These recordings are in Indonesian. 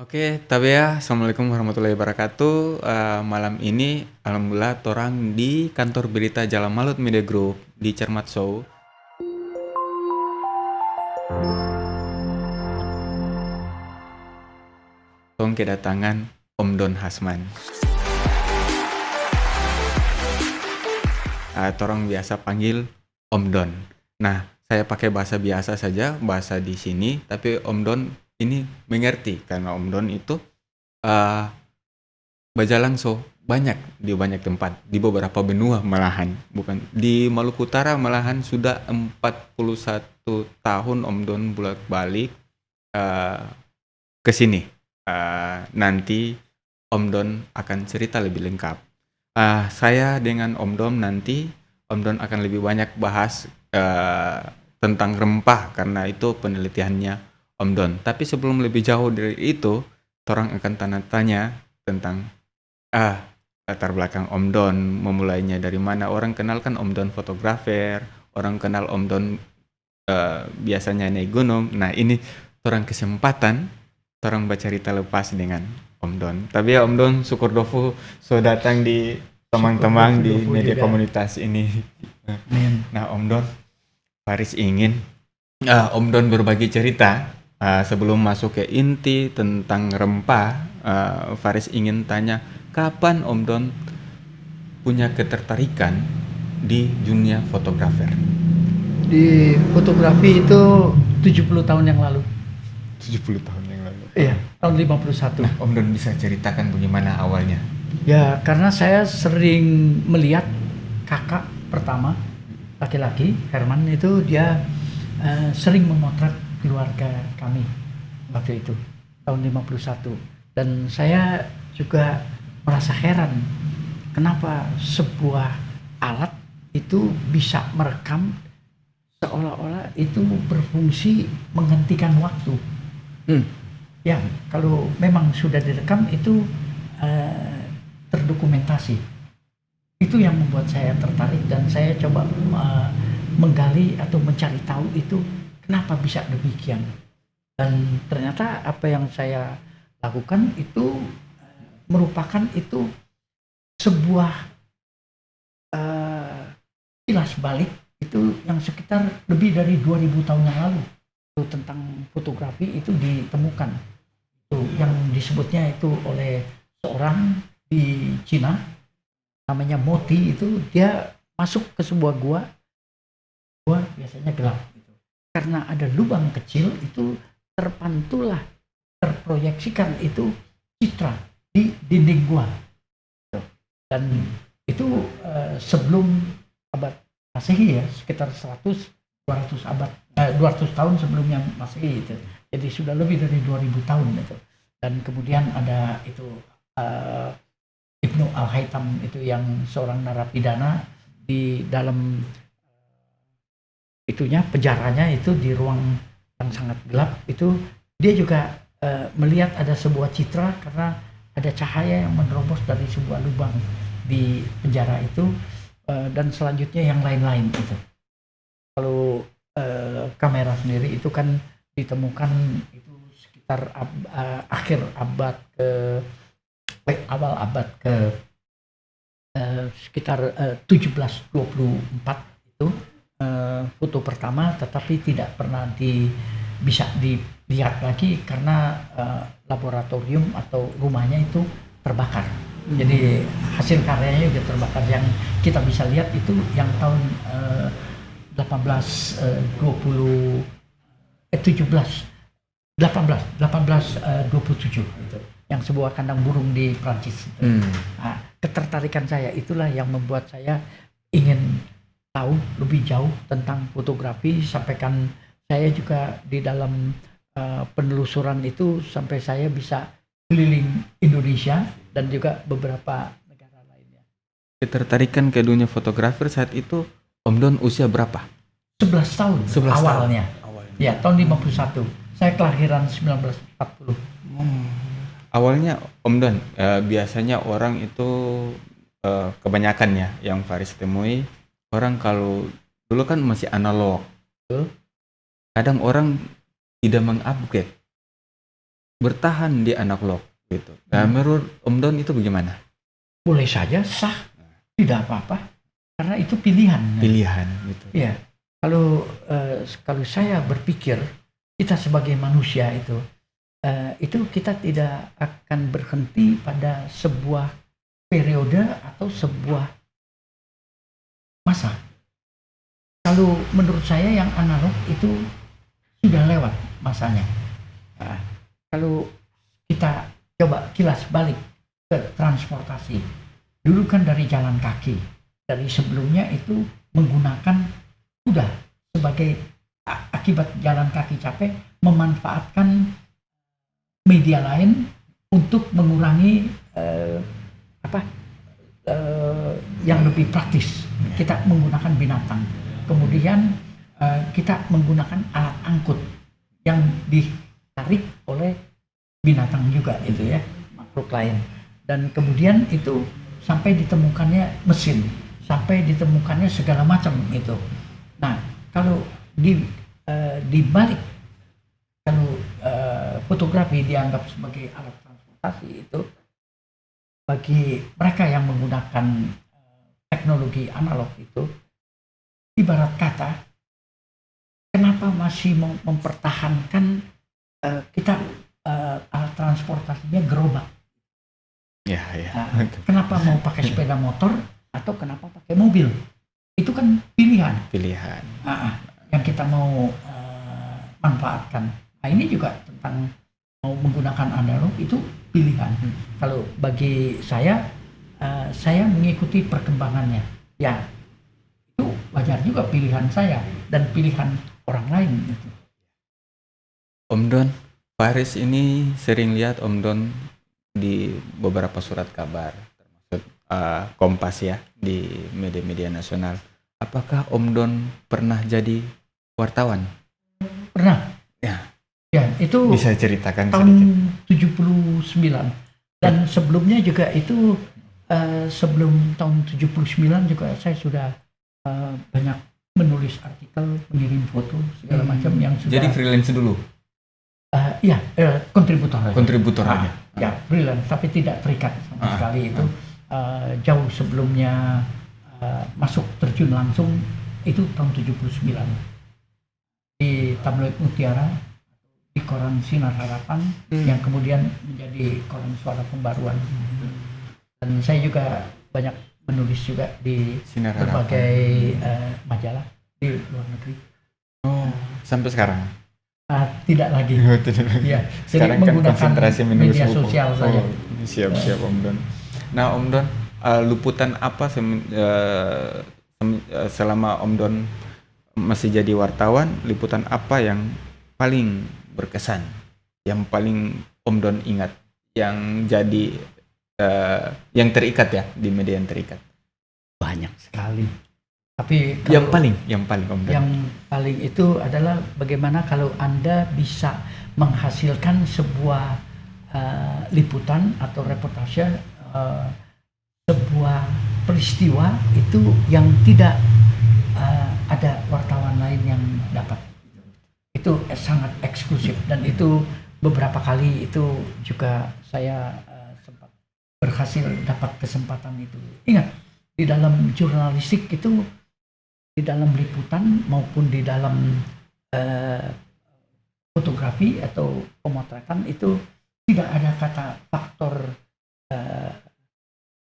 Oke, tapi ya, Assalamualaikum warahmatullahi wabarakatuh. Malam ini alhamdulillah torang di kantor berita Jalan Malut Media Group di Cermat Show. Tong kedatangan Om Don Hasman. Torang biasa panggil Om Don. Nah, saya pakai bahasa biasa saja, bahasa di sini, tapi Om Don ini mengerti karena Om Don itu uh, Bajalangso banyak di banyak tempat, di beberapa benua malahan, bukan di Maluku Utara malahan sudah 41 tahun Om Don bolak-balik uh, ke sini. Nanti Om Don akan cerita lebih lengkap. Saya dengan Om Don nanti, Om Don akan lebih banyak bahas tentang rempah karena itu penelitiannya Om Don. Tapi sebelum lebih jauh dari itu, orang akan tanya-tanya tentang latar belakang Om Don, memulainya dari mana. Orang kenal kan Om Don fotografer, orang kenal Om Don biasanya naik gunung. Nah ini orang kesempatan, orang bercerita lepas dengan Om Don. Tapi ya Om Don, syukur dofu so datang di teman-teman di media komunitas ini. Nah Om Don, Faris ingin Om Don berbagi cerita sebelum masuk ke inti tentang rempah. Faris ingin tanya, kapan Om Don punya ketertarikan di dunia fotografer? Di fotografi itu 70 tahun yang lalu. 70 tahun yang lalu. Iya, tahun 51. Nah, Om Don bisa ceritakan bagaimana awalnya? Ya, karena saya sering melihat kakak pertama laki-laki, Herman itu dia sering memotret keluarga kami waktu itu, tahun 51. Dan saya juga merasa heran kenapa sebuah alat itu bisa merekam seolah-olah itu berfungsi menghentikan waktu. Ya, kalau memang sudah direkam itu terdokumentasi. Itu yang membuat saya tertarik dan saya coba menggali atau mencari tahu itu kenapa bisa demikian. Dan ternyata apa yang saya lakukan itu merupakan itu sebuah kilas balik itu yang sekitar lebih dari 2000 tahun yang lalu itu tentang fotografi itu ditemukan itu yang disebutnya itu oleh seorang di Cina namanya Moti. Itu dia masuk ke sebuah gua biasanya gelap gitu. Karena ada lubang kecil itu terproyeksikan itu citra di dinding gua gitu. Dan itu sebelum abad Masehi ya, sekitar 200 tahun sebelum yang Masehi itu. Jadi sudah lebih dari 2000 tahun itu. Dan kemudian ada itu Ibnu Al-Haytham itu yang seorang narapidana di dalam itunya penjaranya itu di ruang yang sangat gelap itu dia juga melihat ada sebuah citra karena ada cahaya yang menerobos dari sebuah lubang di penjara itu. Dan selanjutnya yang lain-lain itu. Kalau kamera sendiri itu kan ditemukan itu sekitar akhir abad awal abad ke sekitar 1724 itu foto pertama, tetapi tidak pernah bisa dilihat lagi karena laboratorium atau rumahnya itu terbakar. Jadi hasil karyanya juga terbakar. Yang kita bisa lihat itu yang tahun 1827 itu yang sebuah kandang burung di Prancis itu. Nah, ketertarikan saya itulah yang membuat saya ingin tahu lebih jauh tentang fotografi. Sampaikan saya juga di dalam penelusuran itu sampai saya bisa keliling Indonesia dan juga beberapa negara lainnya. Ketertarikan ke dunia fotografer saat itu Om Don usia berapa? 11 tahun 11 awalnya. Awalnya. Ya, tahun 51. Saya kelahiran 1940. Awalnya Om Don, biasanya orang itu kebanyakan ya yang Faris temui, orang kalau dulu kan masih analog. Betul. Kadang orang tidak mengupgrade bertahan di analog gitu. Nah, menurut Om Don itu bagaimana? Boleh saja sah, tidak apa-apa, karena itu pilihan. Pilihan gitu. Ya, kalau saya berpikir kita sebagai manusia itu kita tidak akan berhenti pada sebuah periode atau sebuah masa. Kalau menurut saya yang analog itu sudah lewat masanya. Nah, kalau kita coba kilas balik ke transportasi, dulu kan dari jalan kaki, dari sebelumnya itu menggunakan kuda sebagai akibat jalan kaki capek, memanfaatkan media lain untuk mengurangi yang lebih praktis. Kita menggunakan binatang, kemudian kita menggunakan alat angkut yang ditarik oleh binatang juga itu ya, makhluk lain. Dan kemudian itu sampai ditemukannya mesin, sampai ditemukannya segala macam itu. Nah, kalau di balik, kalau fotografi dianggap sebagai alat transportasi itu, bagi mereka yang menggunakan teknologi analog itu, ibarat kata, kenapa masih mempertahankan kita alat transportasinya gerobak? Ya. Kenapa mau pakai sepeda motor atau kenapa pakai mobil? Itu kan pilihan. Yang kita mau manfaatkan. Nah, ini juga tentang mau menggunakan analog itu pilihan. Kalau bagi saya mengikuti perkembangannya. Ya, itu wajar juga pilihan saya dan pilihan orang lain gitu. Om Don, Faris ini sering lihat Om Don di beberapa surat kabar, termasuk Kompas ya, di media-media nasional. Apakah Om Don pernah jadi wartawan? Pernah. Ya, itu bisa ceritakan tahun sedikit. 79. Dan sebelumnya juga itu sebelum tahun 79 juga saya sudah banyak menulis artikel, mengirim foto segala macam yang sudah. Jadi freelance dulu? Kontributor aja. Ya, freelance, tapi tidak terikat sama sekali itu. Jauh sebelumnya masuk terjun langsung itu tahun 79 di tabloid Mutiara, di koran Sinar Harapan, yang kemudian menjadi koran Suara Pembaruan. Dan saya juga banyak menulis juga di Sinar berbagai majalah di luar negeri. Sampai sekarang? Tidak lagi. Ya, sekarang jadi kan menggunakan konsentrasi menulis media buku. sosial saja. Siap Om Don. Nah Om Don, liputan apa selama Om Don masih jadi wartawan, liputan apa yang paling berkesan, yang paling Om Don ingat, yang jadi yang terikat ya, di media yang terikat? Banyak sekali. Tapi yang paling Om Don. Yang paling itu adalah bagaimana kalau Anda bisa menghasilkan sebuah liputan atau reportase, sebuah peristiwa itu yang tidak ada wartawan lain yang dapat. Itu sangat eksklusif, dan itu beberapa kali itu juga saya sempat berhasil dapat kesempatan itu. Ingat, di dalam jurnalistik itu, di dalam liputan maupun di dalam fotografi atau pemotretan itu tidak ada kata faktor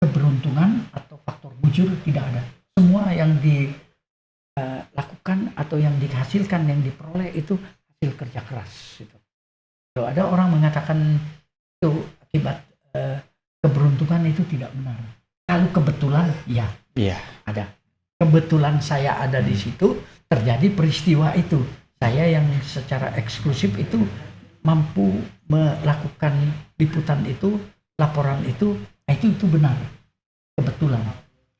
keberuntungan atau faktor mujur, tidak ada. Semua yang dilakukan atau yang dihasilkan, yang diperoleh itu hasil kerja keras. Gitu. Kalau ada orang mengatakan itu akibat keberuntungan, itu tidak benar. Kalau kebetulan, ya ada. Kebetulan saya ada di situ, terjadi peristiwa itu. Saya yang secara eksklusif itu mampu melakukan liputan itu, laporan itu, itu benar. Kebetulan.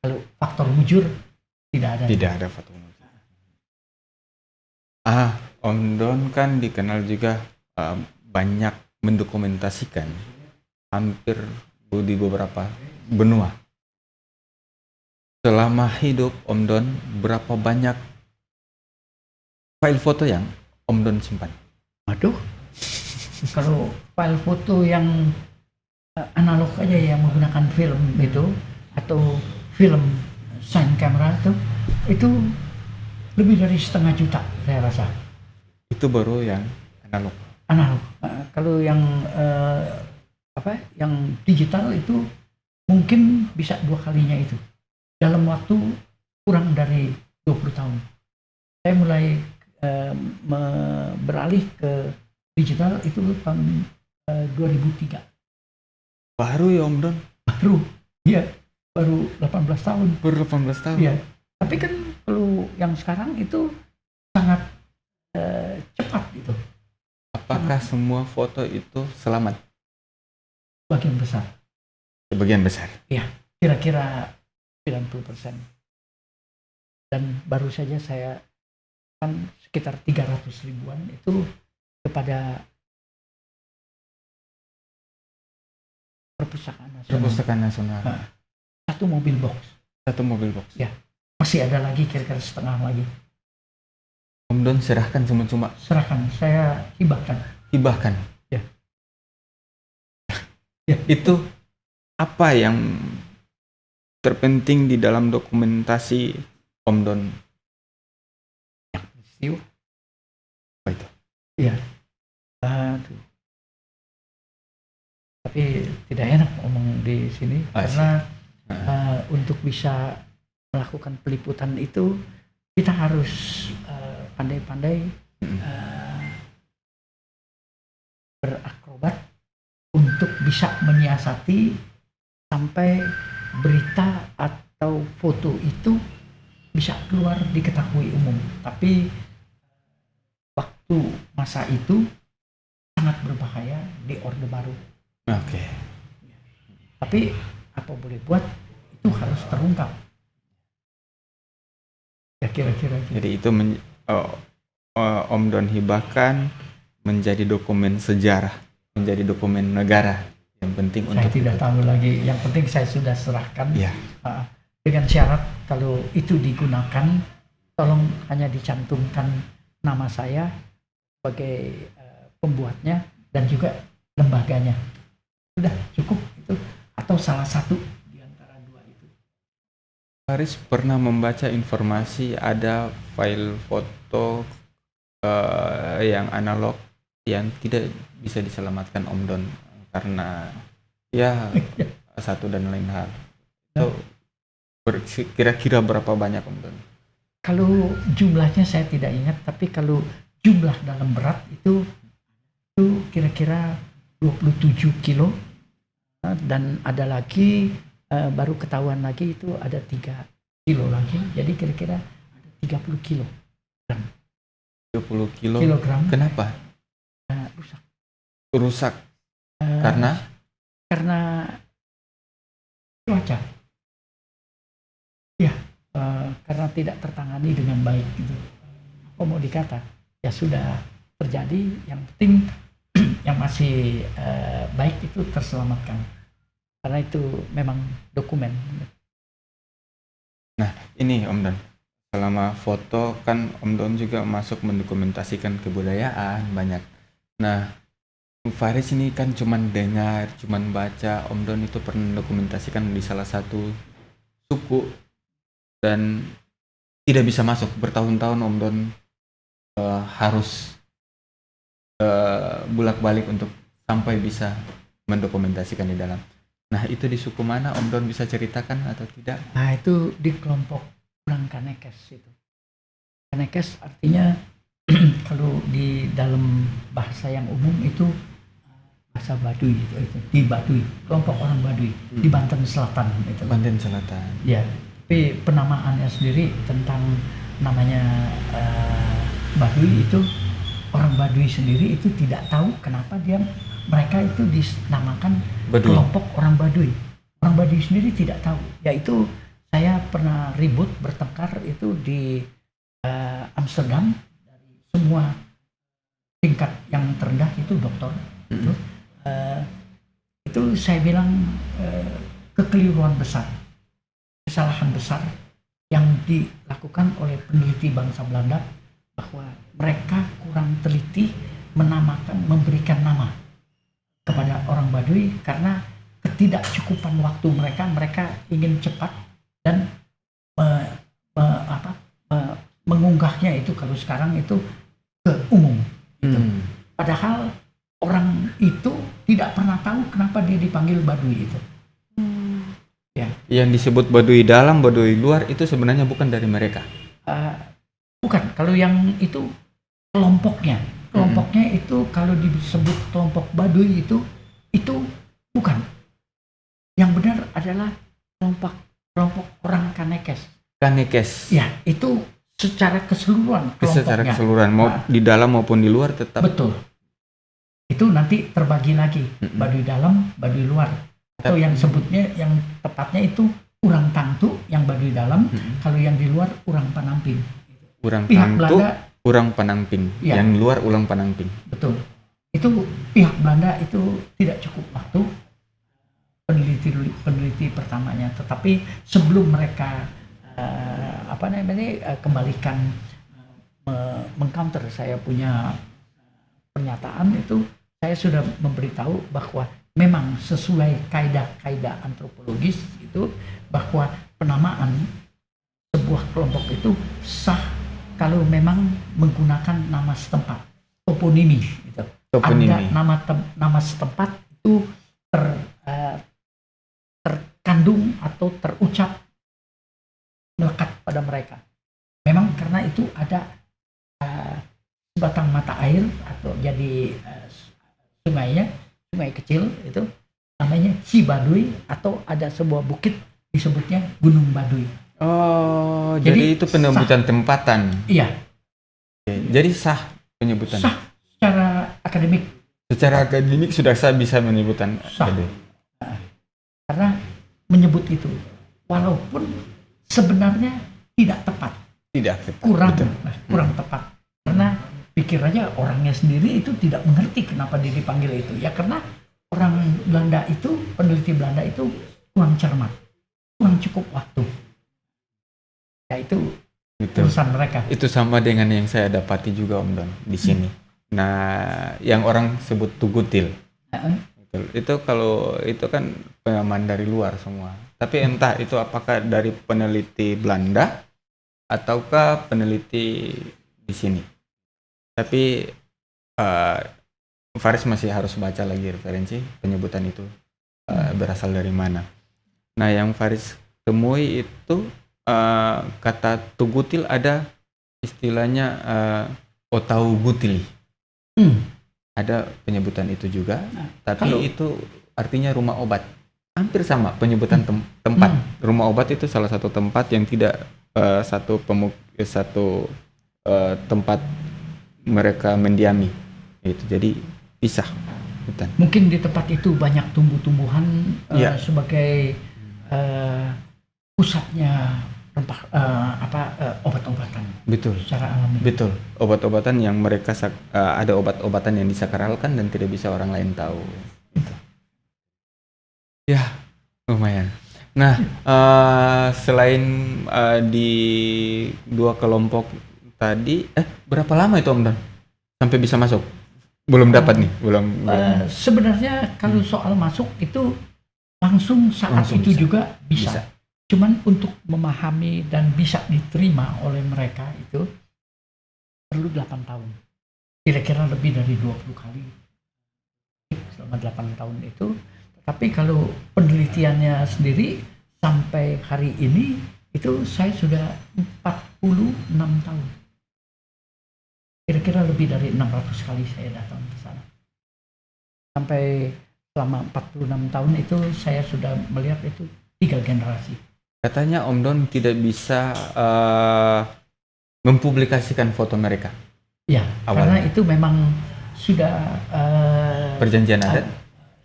Kalau faktor mujur, tidak ada. Tidak ada faktor mujur. Om Don kan dikenal juga banyak mendokumentasikan hampir di beberapa benua. Selama hidup Om Don, berapa banyak file foto yang Om Don simpan? Waduh, Kalau file foto yang analog aja yang menggunakan film itu atau film sign camera itu lebih dari 1,5 juta saya rasa. Itu baru yang analog. Analog. Kalau yang yang digital itu mungkin bisa 2 kalinya itu dalam waktu kurang dari 20 tahun. Saya mulai beralih ke digital itu tahun 2003. Baru ya Om Don? Baru, iya, baru 18 tahun. Baru 18 tahun? Iya, tapi kan kalau yang sekarang itu sangat cepat gitu. Apakah semua foto itu selamat? Bagian besar. Sebagian besar? Iya, kira-kira 90%. Dan baru saja saya kan sekitar 300 ribuan itu kepada Perpustakaan Nasional. Perpustakaan Nasional. Satu mobil box. Satu mobil box. Ya, masih ada lagi kira-kira setengah lagi. Om Don serahkan cuma-cuma? Serahkan, saya hibahkan. Hibahkan? Ya. Ya. Itu apa yang terpenting di dalam dokumentasi Om Don? Peristiwa. Apa itu? Iya. Aduh. Tapi tidak enak ngomong di sini karena untuk bisa melakukan peliputan itu kita harus pandai-pandai berakrobat untuk bisa menyiasati sampai berita atau foto itu bisa keluar diketahui umum. Tapi waktu masa itu sangat berbahaya di Orde Baru. Oke. Tapi apa boleh buat, itu harus terungkap. Ya kira-kira. Jadi itu Om Don hibahkan menjadi dokumen sejarah, menjadi dokumen negara. Yang penting saya untuk tidak tahu lagi. Yang penting saya sudah serahkan. Ya. Dengan syarat kalau itu digunakan, tolong hanya dicantumkan nama saya sebagai pembuatnya dan juga lembaganya. Sudah cukup itu, atau salah satu di antara dua itu. Faris pernah membaca informasi ada file foto yang analog yang tidak bisa diselamatkan Om Don karena ya satu dan lain hal. Itu kira-kira berapa banyak Om Don? Kalau jumlahnya saya tidak ingat, tapi kalau jumlah dalam berat itu kira-kira 27 kilo. Dan ada lagi baru ketahuan lagi itu ada 3 kilo lagi, jadi kira-kira ada 30 kilo. 30 kilogram. Kenapa? Rusak. Rusak karena cuaca. Ya, karena tidak tertangani dengan baik gitu. Apa mau dikata? Ya sudah terjadi, yang penting yang masih baik itu terselamatkan. Karena itu memang dokumen. Nah, ini Om Don, selama foto kan Om Don juga masuk mendokumentasikan kebudayaan banyak. Nah, Faris ini kan cuman dengar, cuman baca. Om Don itu pernah dokumentasikan di salah satu suku dan tidak bisa masuk. Bertahun-tahun Om Don harus bolak-balik untuk sampai bisa mendokumentasikan di dalam. Nah, itu di suku mana Om Don bisa ceritakan atau tidak? Nah, itu di kelompok orang Kanekes itu. Kanekes artinya kalau di dalam bahasa yang umum itu bahasa Baduy itu di Baduy, kelompok orang Baduy di Banten Selatan itu. Banten Selatan. Ya, tapi penamaannya sendiri tentang namanya Baduy itu, orang Baduy sendiri itu tidak tahu kenapa mereka itu dinamakan Baduy. Kelompok orang Baduy. Orang Baduy sendiri tidak tahu. Yaitu saya pernah ribut bertengkar itu di Amsterdam, dari semua tingkat yang terendah itu doktor. Itu saya bilang kekeliruan besar, kesalahan besar yang dilakukan oleh peneliti bangsa Belanda, bahwa mereka kurang teliti memberikan nama kepada orang Baduy karena ketidakcukupan waktu mereka ingin cepat dan mengunggahnya itu kalau sekarang itu ke umum gitu. Padahal orang itu tidak pernah tahu kenapa dia dipanggil Baduy itu. Ya. Yang disebut Baduy dalam, Baduy luar itu sebenarnya bukan dari mereka. Bukan, kalau yang itu kelompoknya itu kalau disebut kelompok Baduy itu bukan. Yang benar adalah kelompok orang Kanekes. Ya, itu secara keseluruhan kelompoknya. Secara keseluruhan, mau di dalam maupun di luar tetap. Betul. Itu nanti terbagi lagi, Baduy dalam, Baduy luar. Atau yang sebutnya, yang tepatnya itu urang tangtu yang Baduy dalam, kalau yang di luar urang panamping. Urang Pihak tangtu, Belanda, urang panamping, ya, yang luar urang panamping. Betul. Itu pihak Belanda itu tidak cukup waktu peneliti pertamanya, tetapi sebelum mereka kembalikan mengcounter saya punya pernyataan itu, saya sudah memberitahu bahwa memang sesuai kaidah-kaidah antropologis itu bahwa penamaan sebuah kelompok itu sah kalau memang menggunakan nama setempat, toponimi gitu. Ada nama setempat itu terkandung atau terucap melekat pada mereka. Memang karena itu ada sebatang mata air atau jadi sungai kecil itu namanya Cibaduy, atau ada sebuah bukit disebutnya Gunung Baduy. Oh, jadi itu penyebutan tempatan. Iya. Jadi sah penyebutan. Sah secara akademik. Secara akademik sudah sah bisa menyebutkan. Sah. Karena menyebut itu walaupun sebenarnya tidak tepat. Kurang tepat. Karena pikirannya orangnya sendiri itu tidak mengerti kenapa dia dipanggil itu. Ya karena orang Belanda itu, peneliti Belanda itu kurang cermat, kurang cukup waktu. Ya itu urusan mereka. Itu sama dengan yang saya dapati juga Om Don di sini. Nah, yang orang sebut tugutil. Itu kalau itu kan pengaman dari luar semua. Tapi entah itu apakah dari peneliti Belanda ataukah peneliti di sini. Tapi Faris masih harus baca lagi referensi penyebutan itu berasal dari mana. Nah, yang Faris temui itu kata tugutil ada istilahnya otau gutili. Ada penyebutan itu juga, tapi itu artinya rumah obat. Hampir sama penyebutan tempat. Rumah obat itu salah satu tempat yang tidak satu tempat mereka mendiami. Itu jadi pisah hutan. Mungkin di tempat itu banyak tumbuh-tumbuhan sebagai pusatnya obat-obatan. Betul. Secara alami. Betul. Obat-obatan yang mereka ada obat-obatan yang disakralkan dan tidak bisa orang lain tahu. Gitu. Ya, lumayan. Nah, selain di dua kelompok tadi, berapa lama itu Om Don sampai bisa masuk? Belum dapat nih, belum. Sebenarnya kalau soal masuk itu langsung itu bisa. Juga bisa. Cuman untuk memahami dan bisa diterima oleh mereka itu perlu 8 tahun. Kira-kira lebih dari 20 kali selama 8 tahun itu. Tapi kalau penelitiannya sendiri sampai hari ini itu saya sudah 46 tahun. Kira-kira lebih dari 600 kali saya datang ke sana. Sampai selama 46 tahun itu saya sudah melihat itu 3 generasi. Katanya Om Don tidak bisa mempublikasikan foto mereka. Ya, karena itu memang sudah perjanjian adat.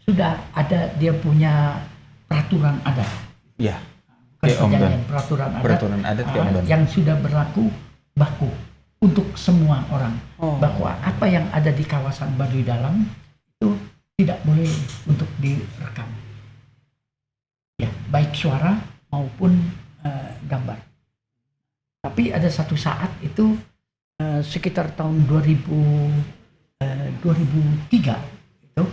Sudah ada, dia punya peraturan adat. Ya. Peraturan adat yang sudah berlaku baku untuk semua orang. Bahwa apa yang ada di kawasan Baduy Dalam itu tidak boleh untuk direkam. Ya, baik suara maupun gambar. Tapi ada satu saat itu sekitar tahun 2000 2003 itu,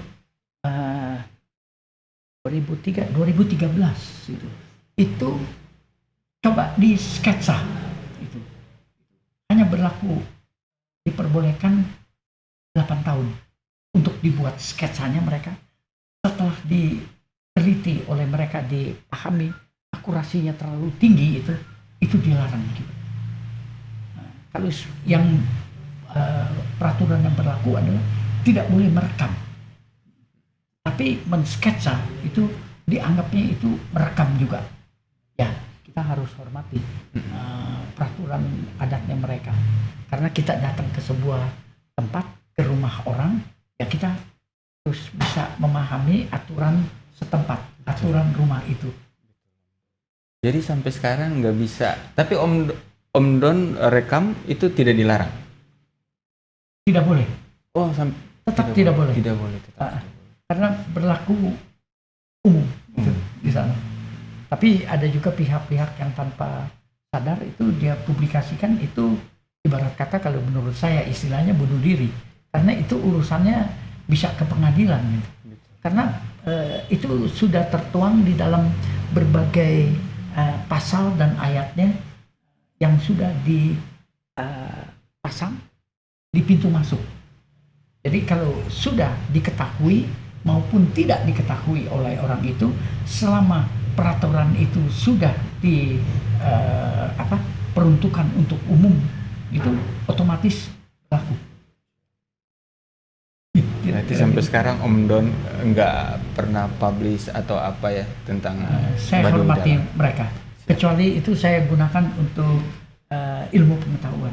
2013 itu coba di sketsa itu hanya berlaku, diperbolehkan 8 tahun untuk dibuat sketsanya mereka. Setelah diteliti oleh mereka, dipahami akurasinya terlalu tinggi, itu dilarang gitu. Nah, kalau yang peraturan yang berlaku adalah tidak boleh merekam, tapi mensketsa itu dianggapnya itu merekam juga. Ya, kita harus hormati peraturan adatnya mereka. Karena kita datang ke sebuah tempat, ke rumah orang, ya kita harus bisa memahami aturan setempat, aturan rumah itu. Jadi sampai sekarang nggak bisa. Tapi Om Don rekam itu tidak dilarang. Tidak boleh. Oh, Tetap tidak boleh. Tidak boleh. Karena berlaku umum gitu, di sana. Tapi ada juga pihak-pihak yang tanpa sadar itu dia publikasikan, itu ibarat kata kalau menurut saya istilahnya bunuh diri. Karena itu urusannya bisa ke pengadilan gitu. Karena itu sudah tertuang di dalam berbagai pasal dan ayatnya yang sudah dipasang di pintu masuk. Jadi kalau sudah diketahui maupun tidak diketahui oleh orang itu, selama peraturan itu sudah peruntukan untuk umum, itu otomatis berlaku. Berarti sampai sekarang Om Don nggak pernah publish atau apa ya tentang saya Baduy hormati Dalam. mereka. Kecuali itu saya gunakan untuk ilmu pengetahuan.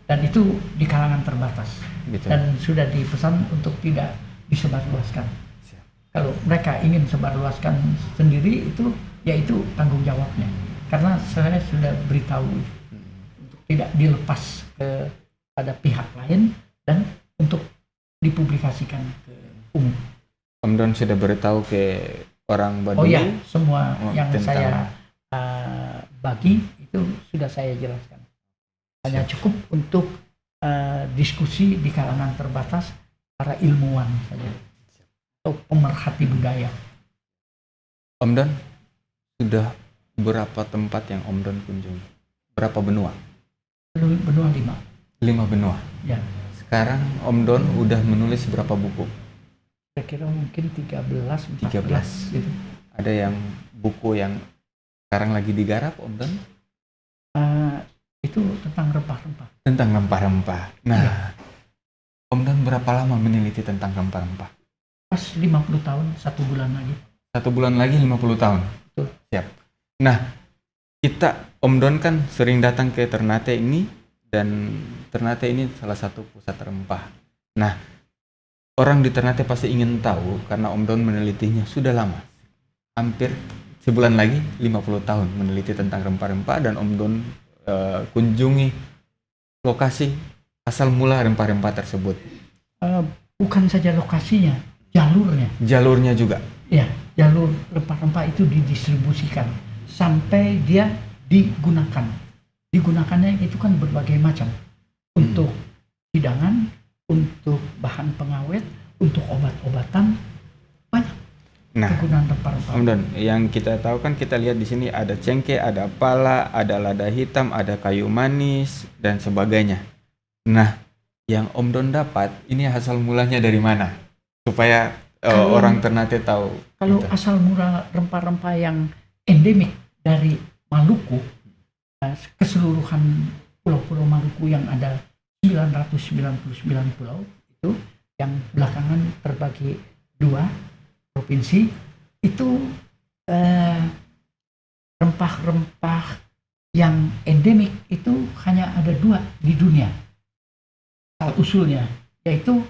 Dan itu di kalangan terbatas. Gitu. Dan sudah dipesan untuk tidak disebarluaskan. Kalau mereka ingin sebarluaskan sendiri, itu yaitu tanggung jawabnya. Karena saya sudah beritahu untuk tidak dilepas pada pihak lain dan untuk dipublikasikan ke umum. Om Don sudah beritahu ke orang Baduy. Oh ya, semua yang tentang saya bagi itu sudah saya jelaskan. Hanya cukup untuk diskusi di kalangan terbatas para ilmuwan saja atau pemerhati budaya. Om Don sudah berapa tempat yang Om Don kunjungi? Berapa benua? Benua 5. 5 benua. Ya. Sekarang Om Don udah menulis berapa buku? Kira-kira mungkin 13, 14 gitu. Ada yang buku yang sekarang lagi digarap Om Don? Itu tentang rempah-rempah. Tentang rempah-rempah. Nah, Ya. Om Don berapa lama meneliti tentang rempah-rempah? Pas 50 tahun, 1 bulan lagi. 1 bulan lagi 50 tahun. Betul. Siap. Nah, Om Don kan sering datang ke Ternate ini, dan Ternate ini salah satu pusat rempah. Nah, orang di Ternate pasti ingin tahu karena Om Don menelitinya sudah lama. Hampir sebulan lagi 50 tahun meneliti tentang rempah-rempah, dan Om Don kunjungi lokasi asal mula rempah-rempah tersebut. Bukan saja lokasinya, jalurnya. Jalurnya juga. Ya, jalur rempah-rempah itu didistribusikan sampai dia digunakan. Digunakannya itu kan berbagai macam. Untuk hidangan, untuk bahan pengawet, untuk obat-obatan, banyak. Nah, kegunaan rempah-rempah. Om Don, yang kita tahu kan kita lihat di sini ada cengkeh, ada pala, ada lada hitam, ada kayu manis dan sebagainya. Nah, yang Om Don dapat ini asal mulanya dari mana? Supaya orang Ternate tahu. Kalau asal mula rempah-rempah yang endemik dari Maluku, keseluruhan pulau-pulau Maluku yang ada 999 pulau itu, yang belakangan terbagi 2 provinsi, itu rempah-rempah yang endemik itu hanya ada 2 di dunia asal usulnya, yaitu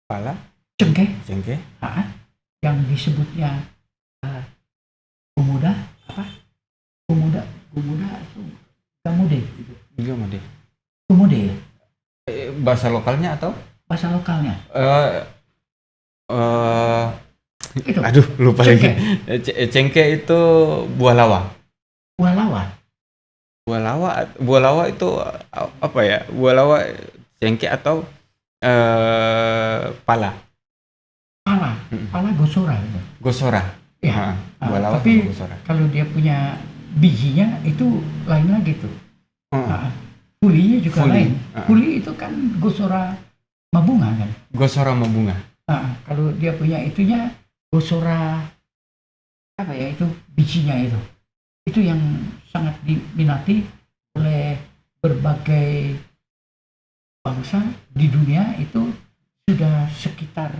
pala, cengkeh, yang disebutnya gumuda, gamude, Gamude. Gamude. Bahasa lokalnya atau? Bahasa lokalnya. Itu. Aduh, lupa Cengkeh. lagi. Cengkeh itu buah lawa. Buah lawa. Buah lawa itu apa ya? Buah lawa cengkeh atau pala? Pala, Mm-mm. pala gosora itu. Gosora. Ya, Ha, buah lawa sama tapi gosora. kalau dia punya bijinya itu lain lagi tuh. Heeh. Ah, Pulinya juga Fuli. lain. Puli itu kan gosora mabunga kan. Gosora sama bunga. Kalau dia punya itunya gosora apa ya itu bijinya itu yang sangat diminati oleh berbagai bangsa di dunia. Itu sudah sekitar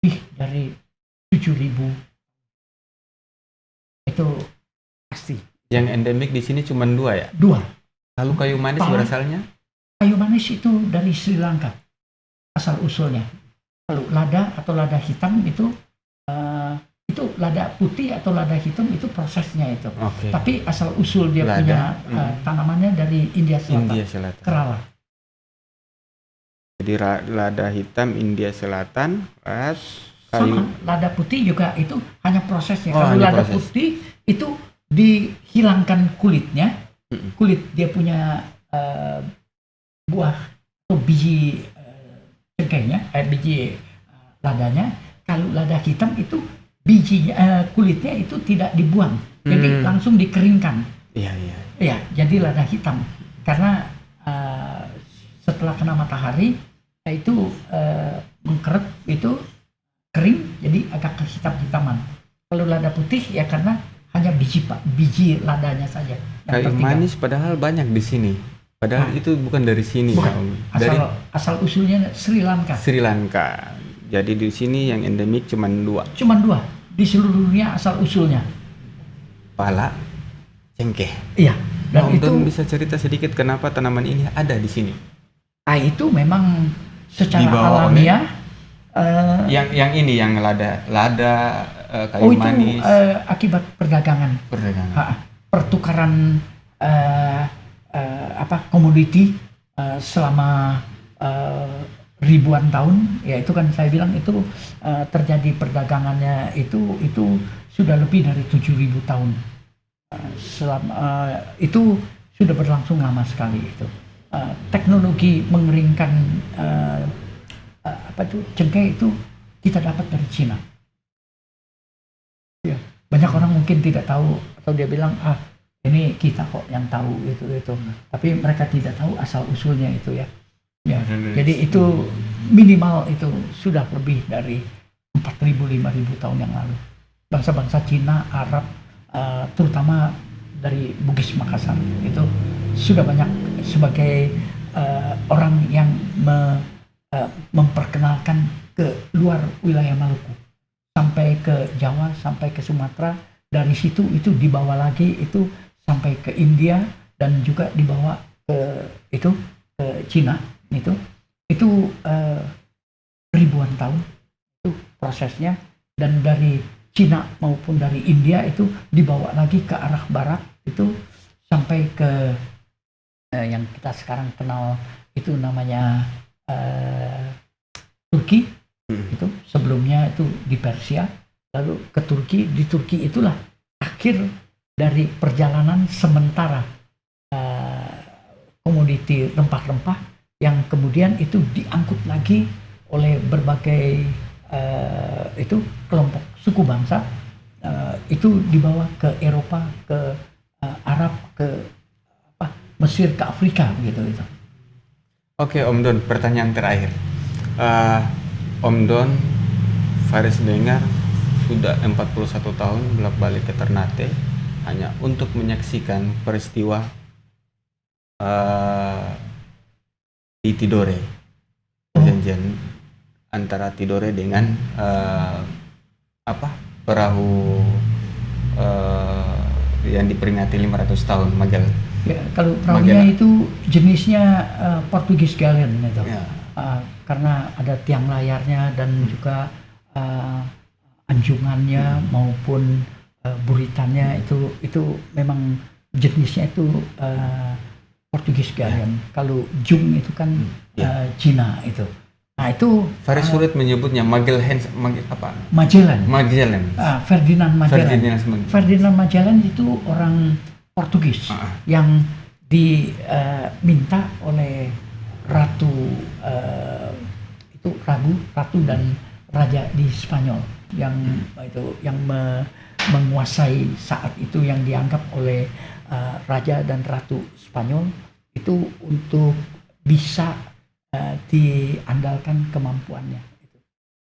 lebih dari 7.000 itu pasti. Yang endemik di sini cuma 2 ya? Dua, Lalu kayu manis Pala. berasalnya? kayu manis itu dari Sri Lanka asal usulnya. Kalau lada atau lada hitam itu lada putih atau lada hitam itu prosesnya itu. Oke. Tapi asal usul dia Lada, punya tanamannya dari India Selatan. India Selatan. Kerala. Jadi lada hitam India Selatan, kayu. Sama lada putih juga itu hanya prosesnya. Oh, Kalau hanya lada proses. putih itu dihilangkan kulitnya. Kulit dia punya buah atau biji cengkehnya, biji ladanya. Kalau lada hitam itu bijinya, kulitnya itu tidak dibuang, jadi langsung dikeringkan. Iya, iya. Ya, jadi lada hitam karena setelah kena matahari itu mengkeret, itu kering, jadi agak kehitam-hitaman. Kalau lada putih ya karena hanya biji ladanya saja yang Kayu tertinggal. manis padahal banyak di sini. Padahal itu bukan dari sini, Bukan. ya, Om. Dari Asal usulnya Sri Lanka. Sri Lanka. Jadi di sini yang endemik cuma 2. Cuman 2 di seluruh dunia asal usulnya. Pala, cengkeh. Iya. Dan Om itu Don bisa cerita sedikit kenapa tanaman ini ada di sini? itu memang secara Dibawa alamiah. Yang ini yang lada kayu itu manis. Akibat perdagangan. Pertukaran komoditi selama ribuan tahun, ya itu kan saya bilang itu terjadi perdagangannya itu sudah lebih dari 7.000 tahun. Itu sudah berlangsung lama sekali itu. Teknologi mengeringkan cengkeh itu kita dapat dari Cina. Ya, banyak orang mungkin tidak tahu atau dia bilang ini kita kok yang tahu itu. Tapi mereka tidak tahu asal usulnya itu ya. Ya, jadi itu minimal itu sudah lebih dari 4.000-5.000 tahun yang lalu. Bangsa-bangsa Cina, Arab, terutama dari Bugis Makassar itu sudah banyak sebagai orang yang memperkenalkan ke luar wilayah Maluku, sampai ke Jawa, sampai ke Sumatera. Dari situ itu dibawa lagi itu sampai ke India dan juga dibawa ke Cina. Itu ribuan tahun itu prosesnya, dan dari Cina maupun dari India itu dibawa lagi ke arah barat itu sampai ke yang kita sekarang kenal itu namanya Turki. Itu sebelumnya itu di Persia, lalu ke Turki. Di Turki itulah akhir dari perjalanan sementara komoditi rempah-rempah yang kemudian itu diangkut lagi oleh berbagai kelompok suku bangsa, itu dibawa ke Eropa, ke Arab, ke Mesir, ke Afrika begitu itu. Oke, Om Don, pertanyaan terakhir. Om Don, Faris dengar sudah 41 tahun bolak-balik ke Ternate hanya untuk menyaksikan peristiwa di Tidore, perjanjian antara Tidore dengan perahu yang diperingati 500 tahun Magellan. Ya, kalau perahunya itu jenisnya Portugis Galleon itu. Ya. Karena ada tiang layarnya dan juga anjungannya maupun buritannya itu memang jenisnya itu Portugis Galleon. Kalau jung itu kan Cina itu. Nah itu Faris sulit menyebutnya Magellan. Ferdinand Magellan. Ferdinand Magellan itu orang Portugis yang diminta oleh ratu itu ratu dan raja di Spanyol yang menguasai saat itu, yang dianggap oleh raja dan ratu Spanyol itu untuk bisa diandalkan kemampuannya.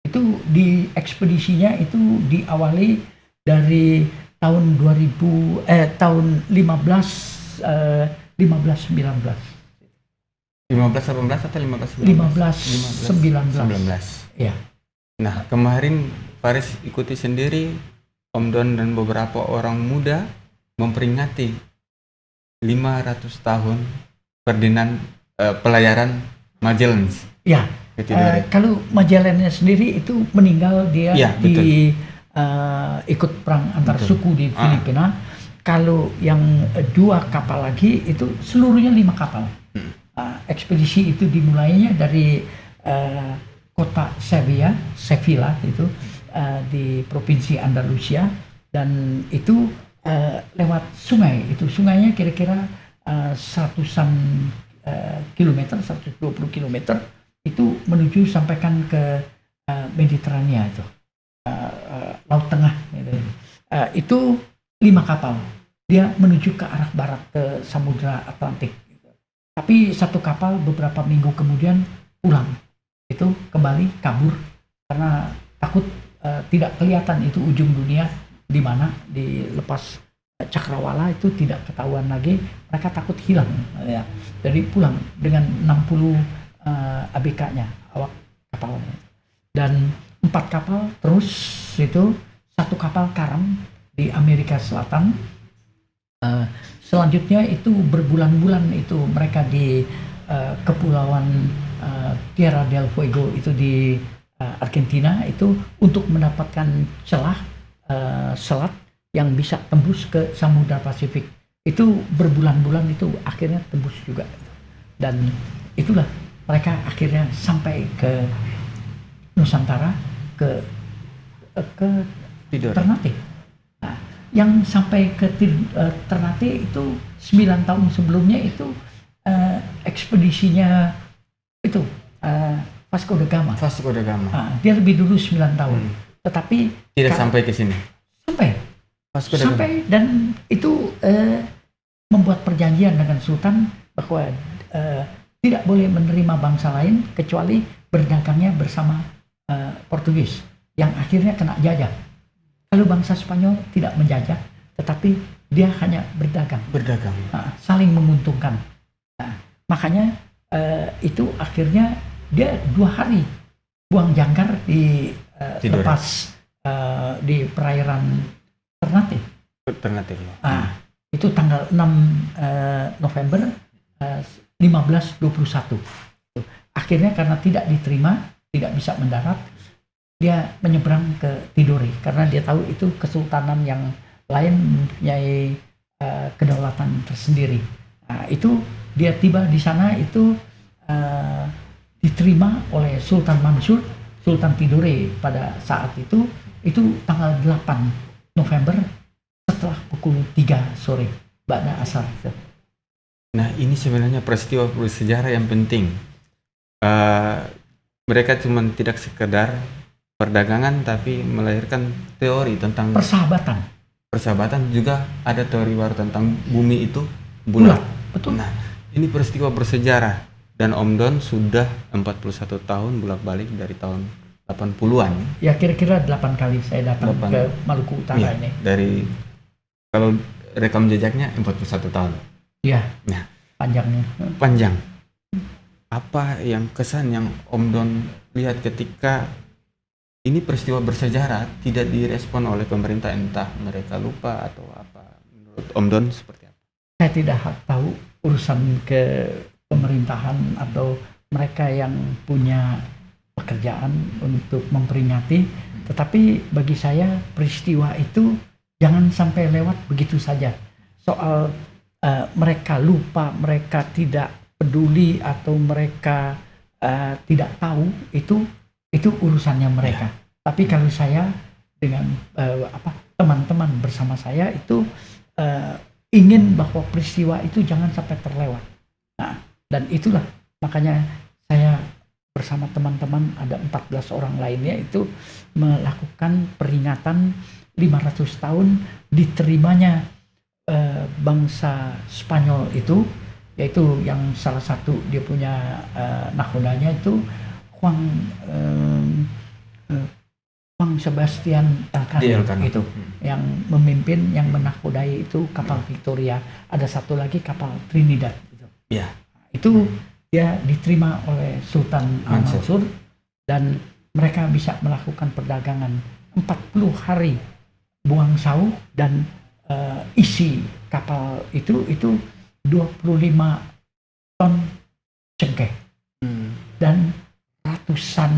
Itu di ekspedisinya itu diawali dari tahun 1519. 1518 atau 1519. Ya. Nah, kemarin Faris ikuti sendiri Om Don dan beberapa orang muda memperingati 500 tahun pelayaran Magellan. Ya. Kalau Magellan sendiri itu meninggal dia ya, ikut perang antar suku di Filipina. Kalau yang 2 kapal lagi itu seluruhnya 5 kapal. Ekspedisi itu dimulainya dari kota Sevilla itu di provinsi Andalusia, dan itu lewat sungai. Itu sungainya kira-kira 100-an kilometer, 120 kilometer itu menuju sampaikan ke Mediterania itu, Laut Tengah gitu. Itu 5 kapal, dia menuju ke arah barat ke Samudra Atlantik gitu. Tapi 1 kapal beberapa minggu kemudian pulang, itu kembali kabur karena takut tidak kelihatan itu ujung dunia di mana. Dilepas cakrawala itu tidak ketahuan lagi, mereka takut hilang ya. Jadi pulang dengan 60 ABK-nya, awak kapalnya. Dan 4 kapal terus itu, 1 kapal karam di Amerika Selatan. Selanjutnya itu berbulan-bulan itu mereka di kepulauan Tierra del Fuego itu di Argentina itu untuk mendapatkan celah selat yang bisa tembus ke Samudra Pasifik. Itu berbulan-bulan itu akhirnya tembus juga. Dan itulah mereka akhirnya sampai ke Nusantara, ke Ternate. Nah, yang sampai ke Ternate itu 9 tahun sebelumnya itu ekspedisinya itu Vasco da Gama. Dia lebih dulu 9 tahun. Tetapi tidak sampai ke sini. Sampai dan itu membuat perjanjian dengan Sultan bahwa tidak boleh menerima bangsa lain kecuali berdagangnya bersama Portugis, yang akhirnya kena jajah. Kalau bangsa Spanyol tidak menjajah, tetapi dia hanya berdagang. Saling menguntungkan. Nah, makanya itu akhirnya dia 2 hari buang jangkar di lepas di perairan Ternate. Itu tanggal 6 November 1521. Akhirnya karena tidak diterima, tidak bisa mendarat, dia menyeberang ke Tidore karena dia tahu itu kesultanan yang lain mempunyai kedaulatan tersendiri. Nah, itu dia tiba di sana itu diterima oleh Sultan Mansur, Sultan Tidore pada saat itu tanggal 8 November setelah pukul 3 sore ba'da asar. Nah, ini sebenarnya peristiwa bersejarah yang penting. Mereka cuma tidak sekedar perdagangan, tapi melahirkan teori tentang persahabatan. Juga ada teori baru tentang bumi itu bulat. Betul. Nah, ini peristiwa bersejarah, dan Om Don sudah 41 tahun bolak-balik dari tahun 80-an. Ya, kira-kira 8 kali saya datang ke Maluku Utara ini. Dari kalau rekam jejaknya 41 tahun. Iya. Nah, panjang. Apa yang kesan yang Om Don lihat ketika ini peristiwa bersejarah tidak direspon oleh pemerintah, entah mereka lupa atau apa? Menurut Om Don seperti apa? Saya tidak tahu urusan ke pemerintahan atau mereka yang punya pekerjaan untuk memperingati, tetapi bagi saya peristiwa itu jangan sampai lewat begitu saja. Soal mereka lupa, mereka tidak peduli, atau mereka tidak tahu, itu urusannya mereka. Tapi kalau saya dengan teman-teman bersama saya itu ingin bahwa peristiwa itu jangan sampai terlewat. Nah, dan itulah makanya saya bersama teman-teman ada 14 orang lainnya itu melakukan peringatan 500 tahun diterimanya bangsa Spanyol itu, yaitu yang salah satu dia punya nahodanya itu Juan Sebastian Elcano itu yang memimpin, yang menakodai itu kapal Victoria. Ada satu lagi kapal Trinidad gitu. Ya. Itu dia diterima oleh Sultan Al-Mansur dan mereka bisa melakukan perdagangan 40 hari buang sauk dan isi kapal itu 25 ton cengkeh dan ratusan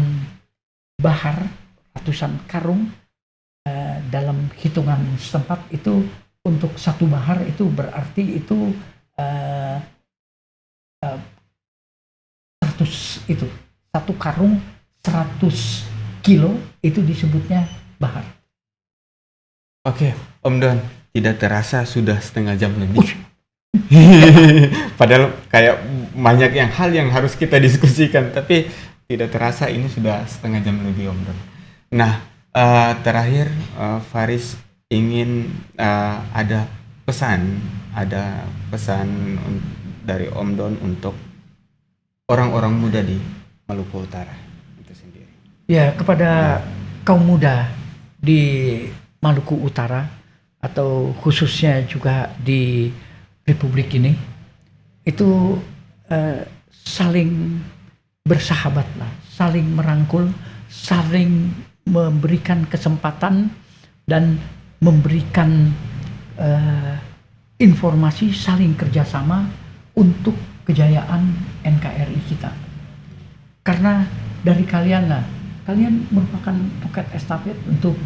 bahar, ratusan karung dalam hitungan setempat itu untuk satu bahar itu berarti itu 100 itu satu karung 100 kilo itu disebutnya bahar. Oke, Om Don, tidak terasa sudah setengah jam lebih. Padahal kayak banyak hal yang harus kita diskusikan, tapi tidak terasa ini sudah setengah jam lebih, Om Don. Nah, terakhir Faris ingin ada pesan dari Om Don untuk orang-orang muda di Maluku Utara itu sendiri. Ya, kepada kaum muda di Maluku Utara atau khususnya juga di Republik ini, itu saling bersahabatlah, saling merangkul, saling memberikan kesempatan dan memberikan informasi, saling kerjasama untuk kejayaan NKRI kita. Karena dari kalian merupakan tongkat estafet untuk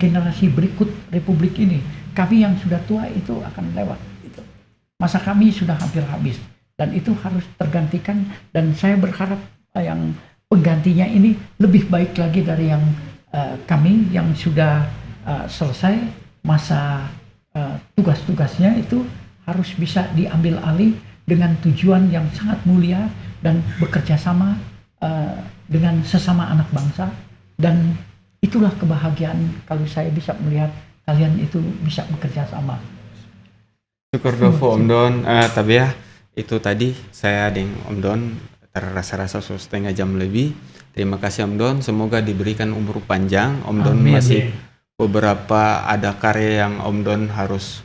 generasi berikut Republik ini. Kami yang sudah tua itu akan lewat. Masa kami sudah hampir habis dan itu harus tergantikan, dan saya berharap yang penggantinya ini lebih baik lagi dari yang kami yang sudah selesai masa tugas-tugasnya itu harus bisa diambil alih dengan tujuan yang sangat mulia dan bekerja sama dengan sesama anak bangsa, dan itulah kebahagiaan kalau saya bisa melihat kalian itu bisa bekerja sama. Syukur dofu Om Don, tapi ya itu tadi saya dengan Om Don terasa-rasa setengah jam lebih. Terima kasih Om Don, semoga diberikan umur panjang. Om Don masih beberapa ada karya yang Om Don harus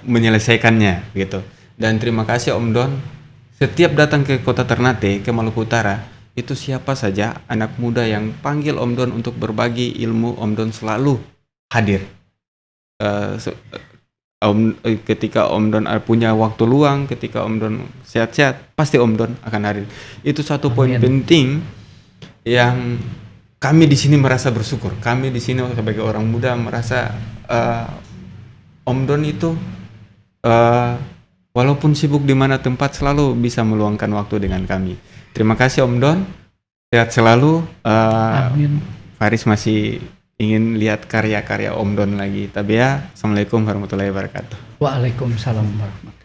menyelesaikannya gitu. Dan terima kasih Om Don, setiap datang ke kota Ternate, ke Maluku Utara, itu siapa saja anak muda yang panggil Om Don untuk berbagi ilmu, Om Don selalu hadir. Ketika Om Don punya waktu luang, ketika Om Don sehat-sehat, pasti Om Don akan hadir. Itu satu poin penting yang kami di sini merasa bersyukur. Kami di sini sebagai orang muda merasa Om Don itu walaupun sibuk di mana tempat selalu bisa meluangkan waktu dengan kami. Terima kasih Om Don, sehat selalu. Amin. Faris masih ingin lihat karya-karya Om Don lagi. Tapi ya, Assalamualaikum warahmatullahi wabarakatuh. Waalaikumsalam warahmatullahi wabarakatuh.